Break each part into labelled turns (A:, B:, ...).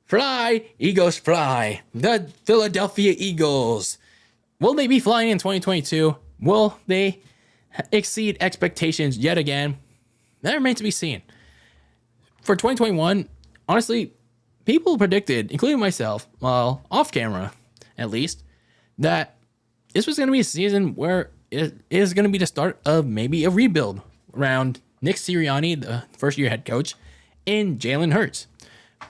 A: Fly, Eagles fly. The Philadelphia Eagles. Will they be flying in 2022? Will they exceed expectations yet again? That remains to be seen. For 2021, honestly, people predicted, including myself, well, off camera at least, that this was going to be a season where it is going to be the start of maybe a rebuild around Nick Sirianni, the first year head coach, and Jalen Hurts.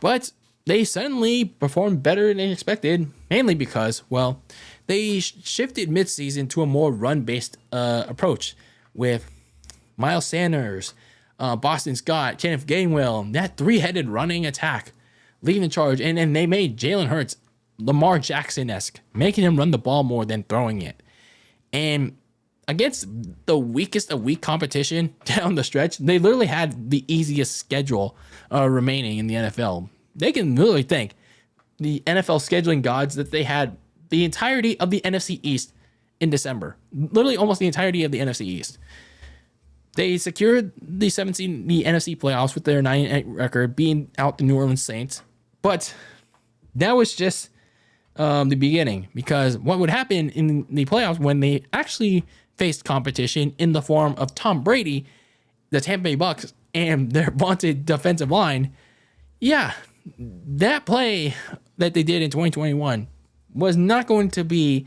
A: But they suddenly performed better than expected, mainly because, well, they shifted midseason to a more run-based approach with Miles Sanders, Boston Scott, Kenneth Gainwell, that three-headed running attack leading the charge. And then they made Jalen Hurts Lamar Jackson-esque, making him run the ball more than throwing it. And against the weakest of weak competition down the stretch, they literally had the easiest schedule remaining in the NFL. They can literally thank the NFL scheduling gods that they had the entirety of the NFC East in December. Literally almost the entirety of the NFC East. They secured the NFC playoffs with their 9-8 record, beating out the New Orleans Saints. But that was just the beginning, because what would happen in the playoffs when they actually faced competition in the form of Tom Brady, the Tampa Bay Bucs, and their vaunted defensive line, that play that they did in 2021 was not going to be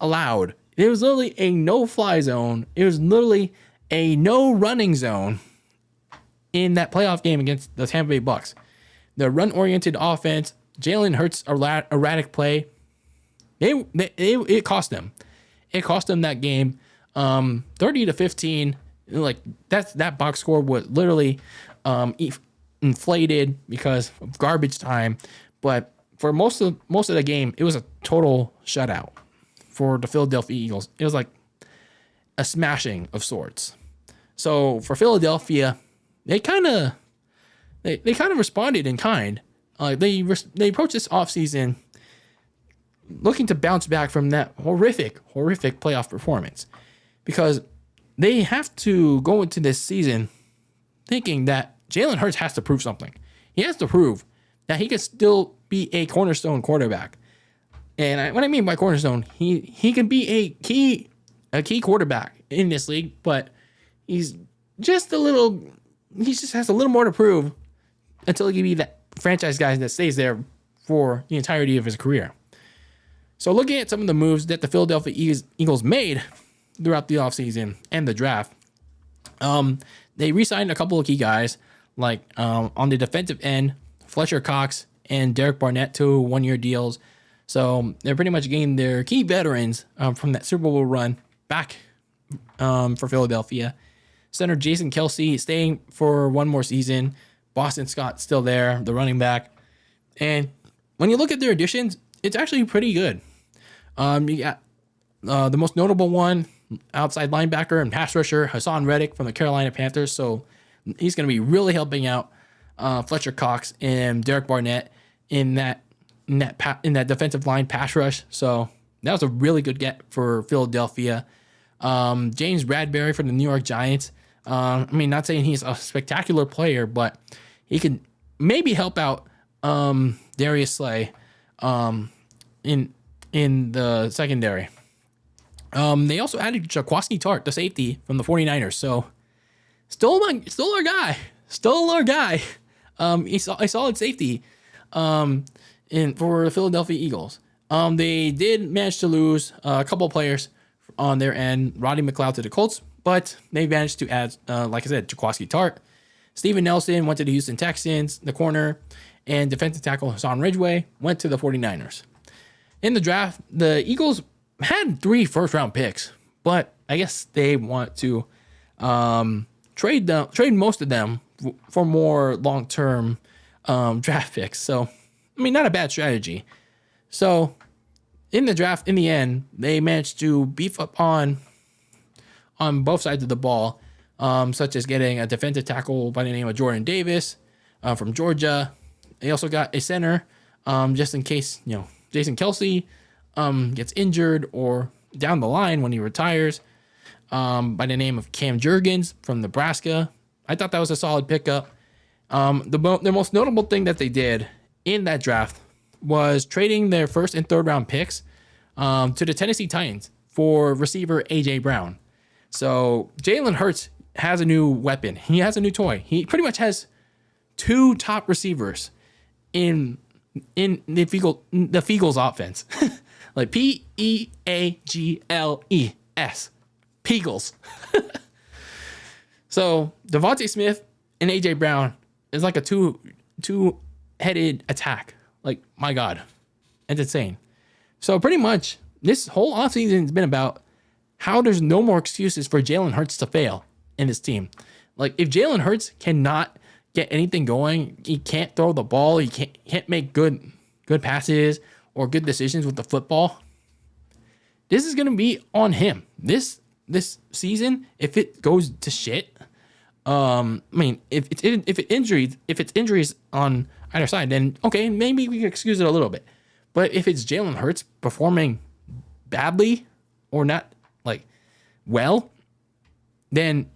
A: allowed. It was literally a no-fly zone. It was literally a no-running zone in that playoff game against the Tampa Bay Bucs. The run-oriented offense, Jalen Hurts' erratic play, it cost them. It cost them that game, 30-15. Like that box score was literally inflated because of garbage time, but for most of the game, it was a total shutout for the Philadelphia Eagles. It was like a smashing of sorts. So for Philadelphia, they kind of responded in kind. They approached this offseason looking to bounce back from that horrific playoff performance, because they have to go into this season thinking that Jalen Hurts has to prove something. He has to prove that he can still be a cornerstone quarterback. And what I mean by cornerstone, he can be a key quarterback in this league, but he just has a little more to prove until he can be that franchise guy that stays there for the entirety of his career. So looking at some of the moves that the Philadelphia Eagles made throughout the offseason and the draft, they re-signed a couple of key guys, like on the defensive end, Fletcher Cox and Derek Barnett to one-year deals. So they're pretty much getting their key veterans from that Super Bowl run back for Philadelphia. Center Jason Kelce staying for one more season. Boston Scott still there, the running back. And when you look at their additions, it's actually pretty good. You got the most notable one, outside linebacker and pass rusher Hassan Reddick from the Carolina Panthers. So he's going to be really helping out Fletcher Cox and Derek Barnett in that defensive line pass rush. So that was a really good get for Philadelphia. James Bradbury from the New York Giants. Not saying he's a spectacular player, but he could maybe help out Darius Slay in the secondary. They also added Jaquiski Tart, the safety from the 49ers. So still our guy. He's a solid safety for the Philadelphia Eagles. They did manage to lose a couple of players on their end, Roddy McLeod to the Colts, but they managed to add, like I said, Jaquiski Tart. Steven Nelson went to the Houston Texans, the corner, and defensive tackle Hassan Ridgeway went to the 49ers. In the draft, the Eagles had 3 first-round picks, but I guess they want to trade most of them for more long-term draft picks. So, not a bad strategy. So, in the draft, in the end, they managed to beef up on both sides of the ball, such as getting a defensive tackle by the name of Jordan Davis from Georgia. They also got a center just in case, Jason Kelce gets injured or down the line when he retires, by the name of Cam Jurgens from Nebraska. I thought that was a solid pickup. The most notable thing that they did in that draft was trading their first and third round picks to the Tennessee Titans for receiver A.J. Brown. So Jalen Hurts has a new weapon. He has a new toy. He pretty much has two top receivers in the Eagles offense. Like Peagles. Peagles. So Devontae Smith and A.J. Brown is like a two-headed attack. Like, my God. It's insane. So pretty much this whole offseason has been about how there's no more excuses for Jalen Hurts to fail in this team. Like, if Jalen Hurts cannot get anything going, he can't throw the ball, he can't make good passes or good decisions with the football, this is going to be on him. This season, if it goes to shit, I mean, if it's injuries on either side, then okay, maybe we can excuse it a little bit. But if it's Jalen Hurts performing badly or not like well, then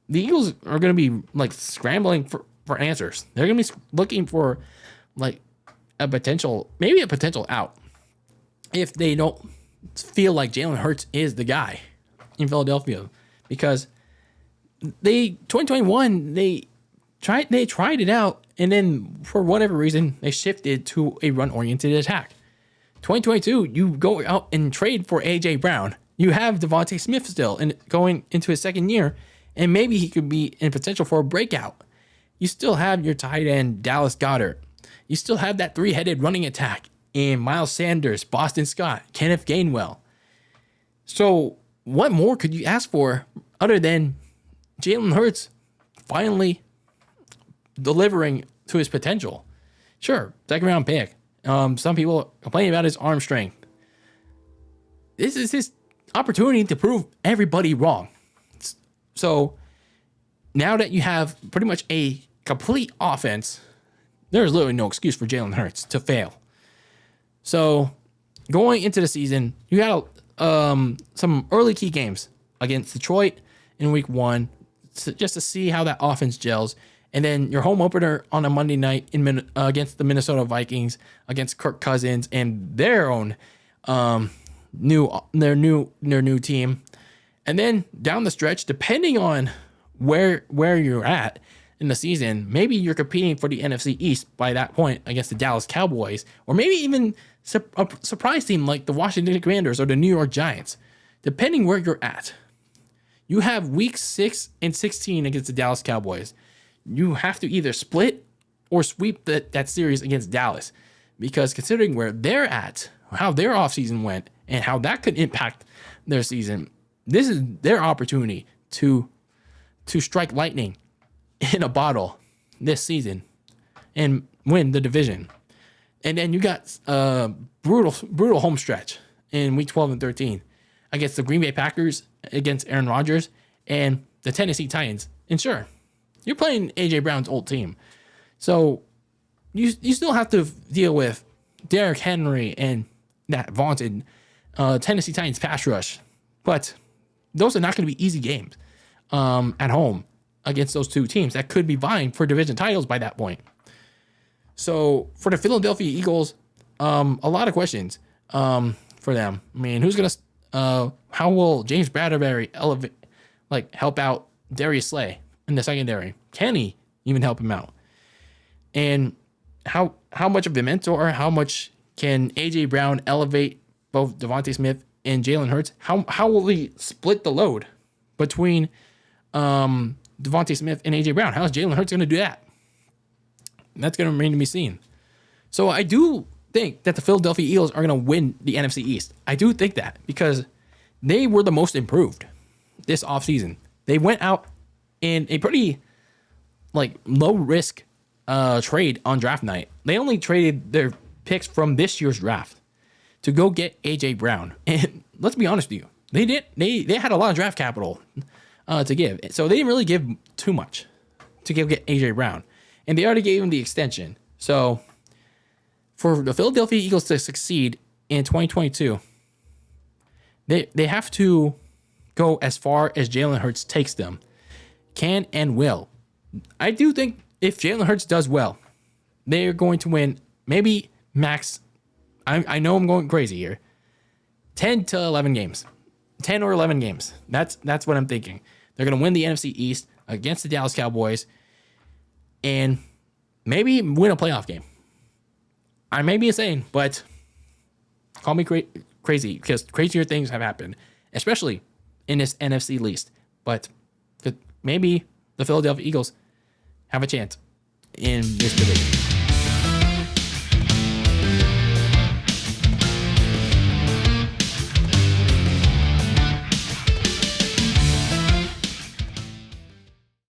A: the Eagles are going to be like scrambling for answers. They're going to be looking for like a potential out if they don't feel like Jalen Hurts is the guy in Philadelphia, because 2021 they tried it out, and then for whatever reason they shifted to a run-oriented attack. 2022, you go out and trade for A.J. Brown. You have Devontae Smith still and going into his second year, and maybe he could be in potential for a breakout. You still have your tight end, Dallas Goedert. You still have that three-headed running attack in Miles Sanders, Boston Scott, Kenneth Gainwell. So what more could you ask for other than Jalen Hurts finally delivering to his potential? Sure, second-round pick. Some people complain about his arm strength. This is his opportunity to prove everybody wrong. So now that you have pretty much a complete offense, there's literally no excuse for Jalen Hurts to fail. So going into the season, you got some early key games against Detroit in week 1, just to see how that offense gels. And then your home opener on a Monday night against the Minnesota Vikings, against Kirk Cousins and their own new team. And then down the stretch, depending on where you're at in the season, maybe you're competing for the NFC East by that point against the Dallas Cowboys, or maybe even a surprise team like the Washington Commanders or the New York Giants. Depending where you're at, you have week 6 and 16 against the Dallas Cowboys. You have to either split or sweep that series against Dallas, because considering where they're at, how their offseason went, and how that could impact their season, this is their opportunity to strike lightning in a bottle this season and win the division. And then you got a brutal home stretch in week 12 and 13 against the Green Bay Packers, against Aaron Rodgers, and the Tennessee Titans. And sure, you're playing A.J. Brown's old team. So you still have to deal with Derrick Henry and that vaunted Tennessee Titans pass rush. But those are not going to be easy games at home against those two teams that could be vying for division titles by that point. So for the Philadelphia Eagles, a lot of questions for them. I mean, who's going to how will James Bradbury help out Darius Slay in the secondary? Can he even help him out? And how much of a mentor, how much can A.J. Brown elevate both Devontae Smith and Jalen Hurts? How will he split the load between Devontae Smith and A.J. Brown? How is Jalen Hurts going to do that? That's going to remain to be seen. So I do think that the Philadelphia Eagles are going to win the NFC East. I do think that, because they were the most improved this offseason. They went out in a pretty low risk trade on draft night. They only traded their picks from this year's draft to go get A.J. Brown. And let's be honest with you, they had a lot of draft capital to give. So they didn't really give too much to go get A.J. Brown. And they already gave him the extension. So for the Philadelphia Eagles to succeed in 2022, they have to go as far as Jalen Hurts takes them. Can and will. I do think if Jalen Hurts does well, they are going to win maybe max. I know I'm going crazy here. 10 to 11 games. 10 or 11 games. That's what I'm thinking. They're going to win the NFC East against the Dallas Cowboys and maybe win a playoff game. I may be insane, but call me crazy because crazier things have happened, especially in this NFC East. But maybe the Philadelphia Eagles have a chance in this division.